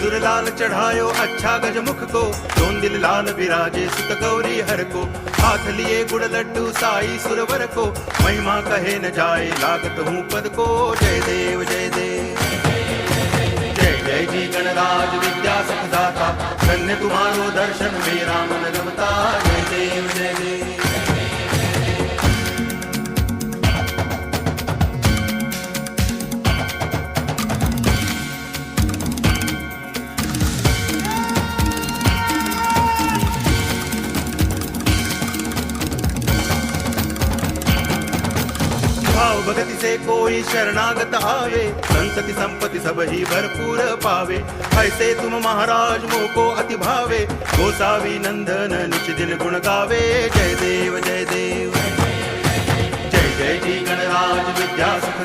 सिंदूर लाल चढ़ायो अच्छा गजमुख को, दोन दिल लाल विराजे सुत गौरी हर को, हाथ लिए गुड़ लड्डू साई सुरवर को, महिमा कहे न जाए लागत हूँ पद को। जय देव जय देव जय जय जी गणराज विद्या सुखदाता, धन्य तुम्हारो दर्शन मेरा मन रमता। जय देव जय देव भाव भगति से कोई शरणागत आवे, संतति संपत्ति सब ही भरपूर पावे। ऐसे तुम महाराज मोको अति भावे, गोसावी नंदन निच दिन गुण गावे। जय देव जय देव जय जय जी गणराज विद्या सुख